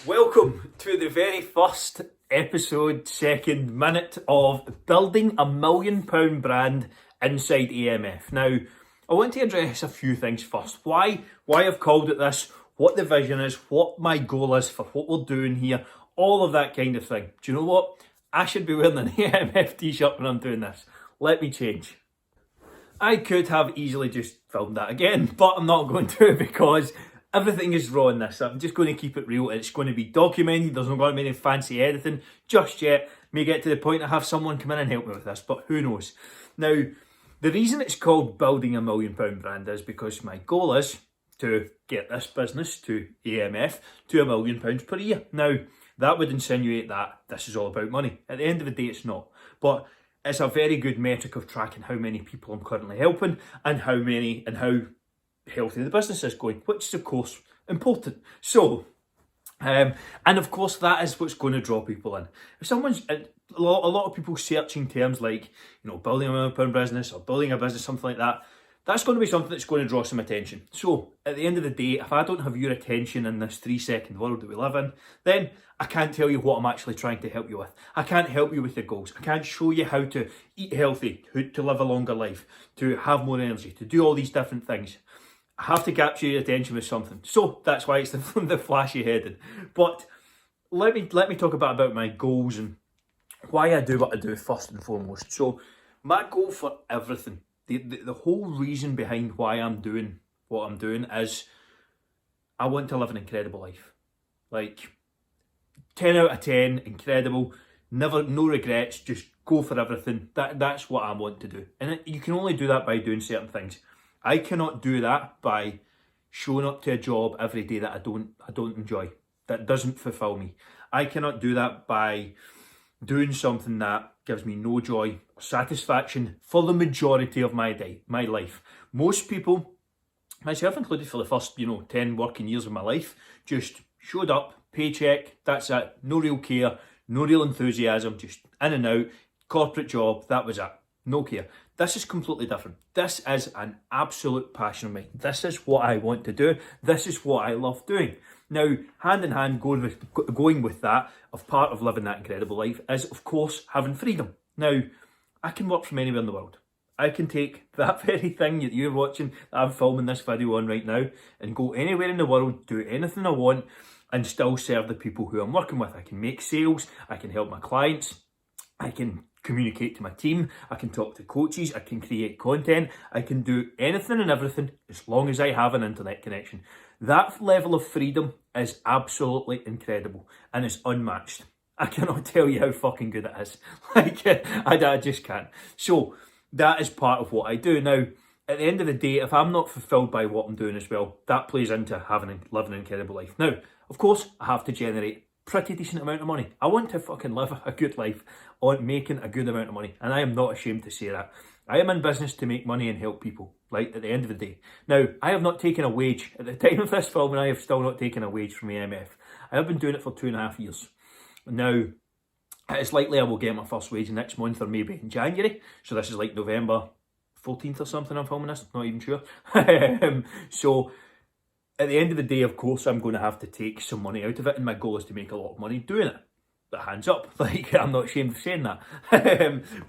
Welcome to the very first episode, second minute of building a £1 million brand inside AMF. Now, I want to address a few things first. Why I've called it this, what the vision is, what my goal is for what we're doing here, all of that kind of thing. Do you know what? I should be wearing an AMF t-shirt when I'm doing this. Let me change. I could have easily just filmed that again, but I'm not going to because everything is raw in this. I'm just going to keep it real. It's going to be documented. There's not going to be any fancy editing just yet. May get to the point I have someone come in and help me with this, but who knows. Now, the reason it's called building a £1 million brand is because my goal is to get this business to AMF to £1 million per year. Now, that would insinuate that this is all about money. At the end of the day, it's not. But it's a very good metric of tracking how many people I'm currently helping and how healthy the business is going, which is of course important. So, and of course that is what's going to draw people in. If someone's a lot of people searching terms like, building a £1 million business or building a business, something like that, that's going to be something that's going to draw some attention. So at the end of the day, if I don't have your attention in this 3-second world that we live in, then I can't tell you what I'm actually trying to help you with. I can't help you with your goals. I can't show you how to eat healthy, to live a longer life, to have more energy, to do all these different things. I have to capture your attention with something. So that's why it's the flashy headed. But let me talk about my goals and why I do what I do first and foremost. So my goal for everything, the whole reason behind why I'm doing what I'm doing is I want to live an incredible life. Like 10 out of 10, incredible, no regrets, just go for everything. That's what I want to do. And you can only do that by doing certain things. I cannot do that by showing up to a job every day that I don't enjoy, that doesn't fulfill me. I cannot do that by doing something that gives me no joy or satisfaction for the majority of my life. Most people, myself included, for the first 10 working years of my life, just showed up, paycheck, that's it, no real care, no real enthusiasm, just in and out, corporate job, that was it, no care. This is completely different. This is an absolute passion of mine. This is what I want to do. This is what I love doing. Now, hand in hand, going with that, of part of living that incredible life is, of course, having freedom. Now, I can work from anywhere in the world. I can take that very thing that you're watching, that I'm filming this video on right now, and go anywhere in the world, do anything I want, and still serve the people who I'm working with. I can make sales, I can help my clients, I can communicate to my team, I can talk to coaches, I can create content, I can do anything and everything as long as I have an internet connection. That level of freedom is absolutely incredible and it's unmatched. I cannot tell you how fucking good it is. I just can't. So that is part of what I do. Now, at the end of the day, if I'm not fulfilled by what I'm doing as well, that plays into living an incredible life. Now, of course, I have to generate pretty decent amount of money. I want to fucking live a good life on making a good amount of money, and I am not ashamed to say that. I am in business to make money and help people, right, at the end of the day. Now, I have not taken a wage. At the time of this film, and I have still not taken a wage from AMF. I have been doing it for 2.5 years. Now, it's likely I will get my first wage next month or maybe in January. So this is like November 14th or something I'm filming this, not even sure. So at the end of the day, of course, I'm going to have to take some money out of it, and my goal is to make a lot of money doing it. But hands up, I'm not ashamed of saying that.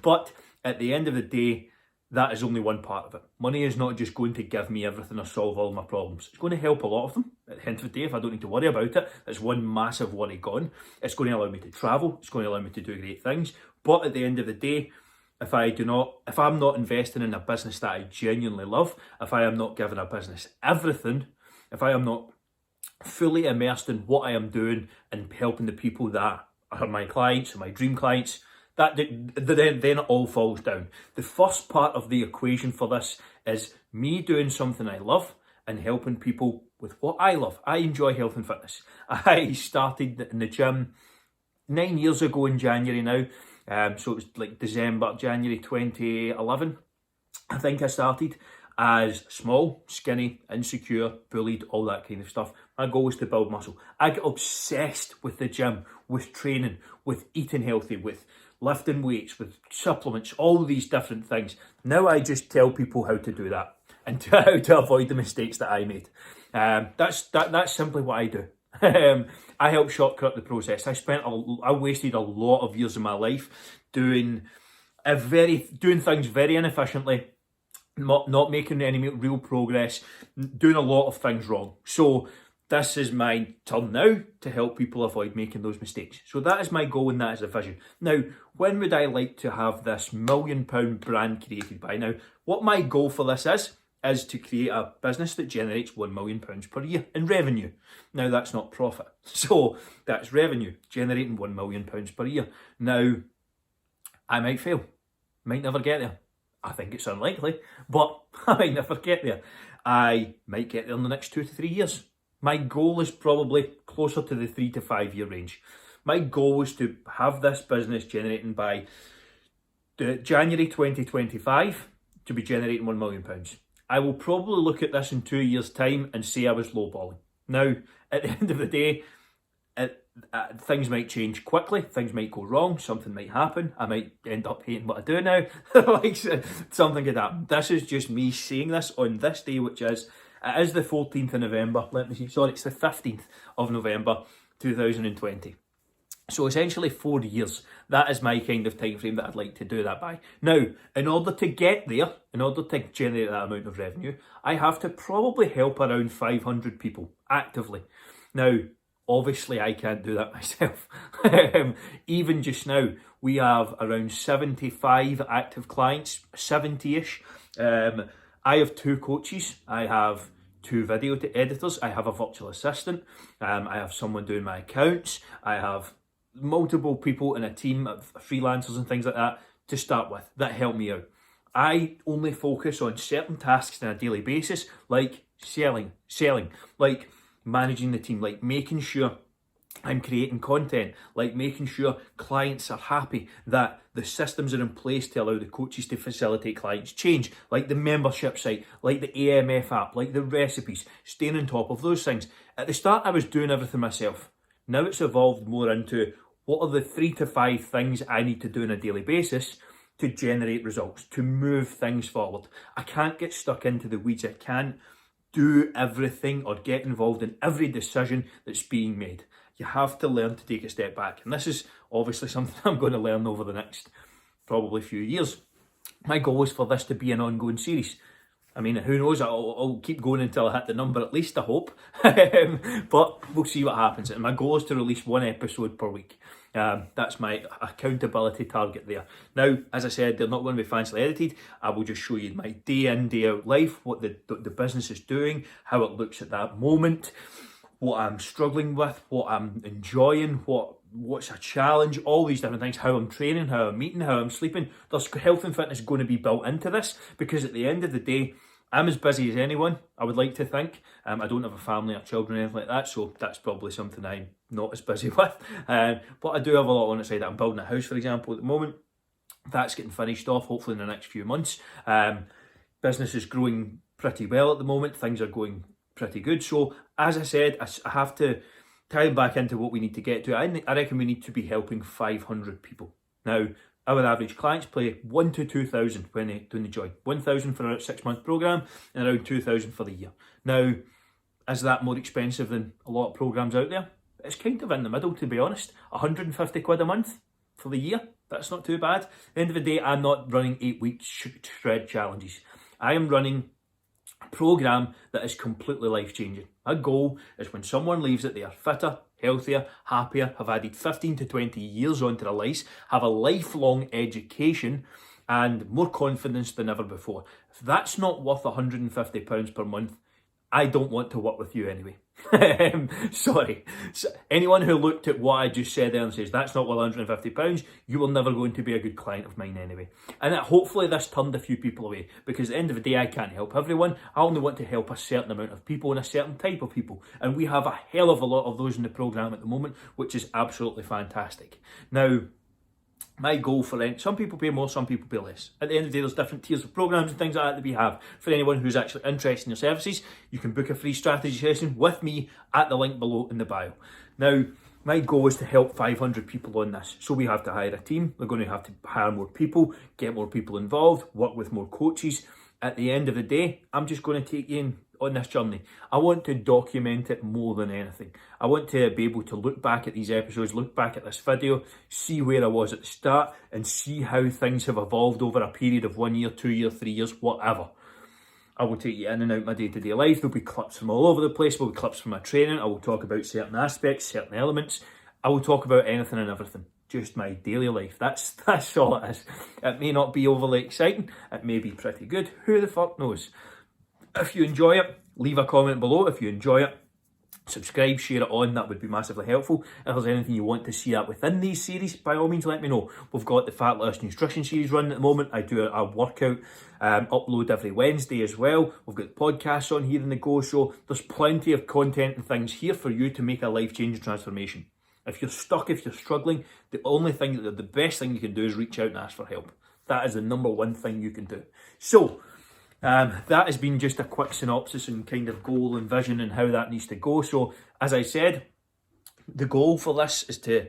But at the end of the day, that is only one part of it. Money is not just going to give me everything or solve all my problems. It's going to help a lot of them. At the end of the day, if I don't need to worry about it, that's one massive worry gone. It's going to allow me to travel. It's going to allow me to do great things. But at the end of the day, if I'm not investing in a business that I genuinely love, if I am not giving a business everything, if I am not fully immersed in what I am doing and helping the people that are my clients, my dream clients, then it all falls down. The first part of the equation for this is me doing something I love and helping people with what I love. I enjoy health and fitness. I started in the gym 9 years ago in January now. So it was like January 2011, I think I started. As small, skinny, insecure, bullied, all that kind of stuff. My goal was to build muscle. I get obsessed with the gym, with training, with eating healthy, with lifting weights, with supplements, all these different things. Now I just tell people how to do that and how to avoid the mistakes that I made. That's simply what I do. I helped shortcut the process. I wasted a lot of years of my life doing things very inefficiently, not making any real progress, doing a lot of things wrong. So this is my turn now to help people avoid making those mistakes. So that is my goal and that is the vision. Now, when would I like to have this £1 million brand created by? Now, what my goal for this is to create a business that generates £1 million per year in revenue. Now, that's not profit. So that's revenue, generating £1 million per year. Now, I might fail, might never get there. I think it's unlikely, but I might never get there. I might get there in the next 2 to 3 years. My goal is probably closer to the 3 to 5 year range. My goal is to have this business generating by January 2025 to be generating £1 million. I will probably look at this in 2 years' time and say I was lowballing. Now, at the end of the day, things might change quickly, things might go wrong, something might happen, I might end up hating what I do now, like something could happen. This is just me saying this on this day, which is, it is the 14th of November, it's the 15th of November 2020. So essentially 4 years, that is my kind of time frame that I'd like to do that by. Now, in order to get there, in order to generate that amount of revenue, I have to probably help around 500 people actively. Now, obviously, I can't do that myself. Even just now, we have around 75 active clients, 70-ish. I have 2 coaches. I have 2 video editors. I have a virtual assistant. I have someone doing my accounts. I have multiple people in a team of freelancers and things like that to start with that help me out. I only focus on certain tasks on a daily basis, like selling, like managing the team, like making sure I'm creating content, like making sure clients are happy, that the systems are in place to allow the coaches to facilitate clients change, like the membership site, like the AMF app, like the recipes, staying on top of those things. At the start, I was doing everything myself. Now it's evolved more into what are the 3 to 5 things I need to do on a daily basis to generate results, to move things forward. I can't get stuck into the weeds. I can't do everything or get involved in every decision that's being made. You have to learn to take a step back. And this is obviously something I'm going to learn over the next probably few years. My goal is for this to be an ongoing series. I mean, who knows, I'll keep going until I hit the number, at least I hope. But we'll see what happens. And my goal is to release 1 episode per week. That's my accountability target there. Now, as I said, they're not going to be fancily edited. I will just show you my day in, day out life, what the business is doing, how it looks at that moment, what I'm struggling with, what I'm enjoying, what's a challenge, all these different things, how I'm training, how I'm eating, how I'm sleeping. There's health and fitness going to be built into this, because at the end of the day, I'm as busy as anyone, I would like to think. I don't have a family or children or anything like that, so that's probably something I'm not as busy with. But I do have a lot on the side. I'm building a house, for example, at the moment. That's getting finished off, hopefully in the next few months. Business is growing pretty well at the moment. Things are going pretty good. So, as I said, I have to tie back into what we need to get to. I reckon we need to be helping 500 people. Now, our average clients pay 1,000 to 2,000 when they join. 1,000 for a 6-month program and around 2,000 for the year. Now, is that more expensive than a lot of programs out there? It's kind of in the middle, to be honest. 150 quid a month for the year. That's not too bad. At the end of the day, I'm not running 8-week shred challenges. I am running a program that is completely life-changing. My goal is when someone leaves it, they are fitter, healthier, happier, have added 15 to 20 years onto their lives, have a lifelong education and more confidence than ever before. If that's not worth £150 per month, I don't want to work with you anyway. Sorry. So anyone who looked at what I just said there and says that's not worth £150, you are never going to be a good client of mine anyway. And hopefully this turned a few people away, because at the end of the day, I can't help everyone. I only want to help a certain amount of people and a certain type of people. And we have a hell of a lot of those in the programme at the moment, which is absolutely fantastic. Now, my goal for some people pay more, some people pay less. At the end of the day, there's different tiers of programs and things like that we have. For anyone who's actually interested in your services, you can book a free strategy session with me at the link below in the bio. Now, my goal is to help 500 people on this. So we have to hire a team. We're going to have to hire more people, get more people involved, work with more coaches. At the end of the day, I'm just going to take you in on this journey. I want to document it more than anything. I want to be able to look back at these episodes, look back at this video, see where I was at the start, and see how things have evolved over a period of 1 year, 2 years, 3 years, whatever. I will take you in and out my day-to-day life. There'll be clips from all over the place. There'll be clips from my training. I will talk about certain aspects, certain elements. I will talk about anything and everything. Just my daily life. That's all it is. It may not be overly exciting. It may be pretty good. Who the fuck knows? If you enjoy it, leave a comment below. If you enjoy it, subscribe, share it on. That would be massively helpful. If there's anything you want to see that within these series, by all means let me know. We've got the Fat Loss Nutrition series running at the moment. I do a workout upload every Wednesday as well. We've got podcasts on here in the go, so there's plenty of content and things here for you to make a life-changing transformation. If you're stuck, if you're struggling, the best thing you can do is reach out and ask for help. That is the number one thing you can do. So, that has been just a quick synopsis and kind of goal and vision and how that needs to go. So, as I said, the goal for this is to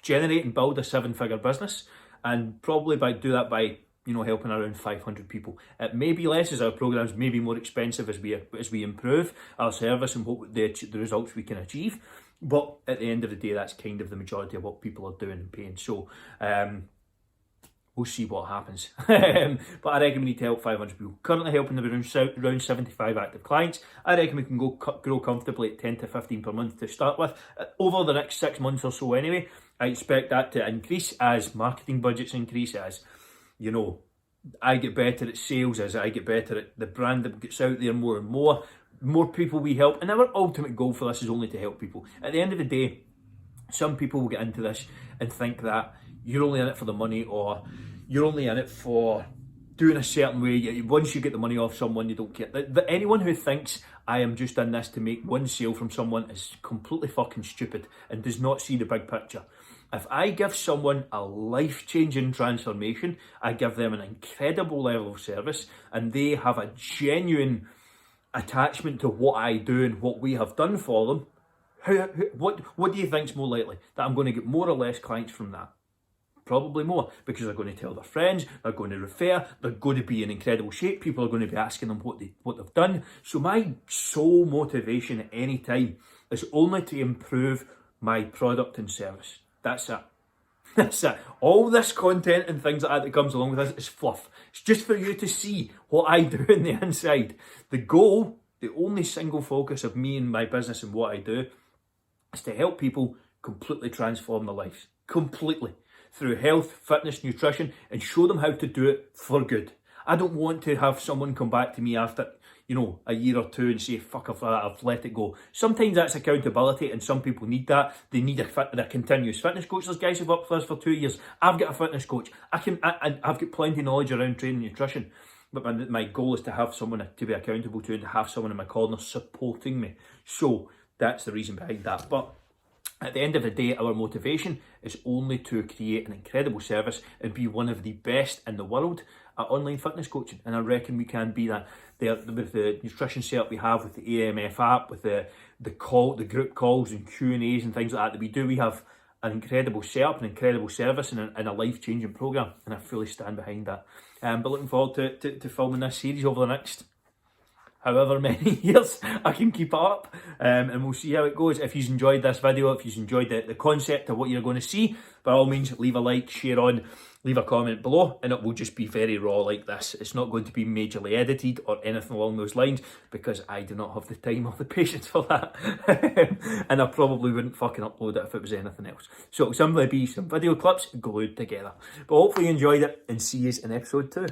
generate and build a 7-figure business, and probably do that by helping around 500 people. It may be less as our programs may be more expensive as we improve our service and what the results we can achieve. But at the end of the day, that's kind of the majority of what people are doing and paying. So we'll see what happens. But I reckon we need to help 500 people. Currently helping around 75 active clients. I reckon we can grow comfortably at 10 to 15 per month to start with. Over the next 6 months or so anyway, I expect that to increase as marketing budgets increase, as I get better at sales, as I get better at the brand that gets out there more and more people we help. And our ultimate goal for this is only to help people. At the end of the day, some people will get into this and think that you're only in it for the money, or you're only in it for doing a certain way. Once you get the money off someone, you don't care. Anyone who thinks I am just in this to make one sale from someone is completely fucking stupid and does not see the big picture. If I give someone a life-changing transformation, I give them an incredible level of service, and they have a genuine attachment to what I do and what we have done for them, what do you think's more likely? That I'm going to get more or less clients from that? Probably more, because they're going to tell their friends, they're going to refer, they're going to be in incredible shape, people are going to be asking them what they've done. So my sole motivation at any time is only to improve my product and service. That's it. That's it. All this content and things like that comes along with this is fluff. It's just for you to see what I do in the inside. The goal, the only single focus of me and my business and what I do, is to help people completely transform their lives. Completely. Through health, fitness, nutrition, and show them how to do it for good. I don't want to have someone come back to me after, a year or two and say, fuck, I've let it go. Sometimes that's accountability, and some people need that. They need a continuous fitness coach. There's guys who've worked for us for 2 years. I've got a fitness coach. I've got plenty of knowledge around training and nutrition. But my goal is to have someone to be accountable to, and to have someone in my corner supporting me. So that's the reason behind that. But at the end of the day, our motivation is only to create an incredible service and be one of the best in the world at online fitness coaching. And I reckon we can be that. With the nutrition setup we have, with the AMF app, with the group calls and Q&As and things like that we do, we have an incredible setup, an incredible service, and a life-changing programme. And I fully stand behind that. But looking forward to filming this series over the next however many years I can keep it up, and we'll see how it goes. If you've enjoyed this video, if you've enjoyed the concept of what you're going to see, by all means leave a like, share on, leave a comment below, and it will just be very raw like this. It's not going to be majorly edited or anything along those lines, because I do not have the time or the patience for that. And I probably wouldn't fucking upload it if it was anything else. So it'll simply be some video clips glued together. But hopefully you enjoyed it, and see you in episode 2.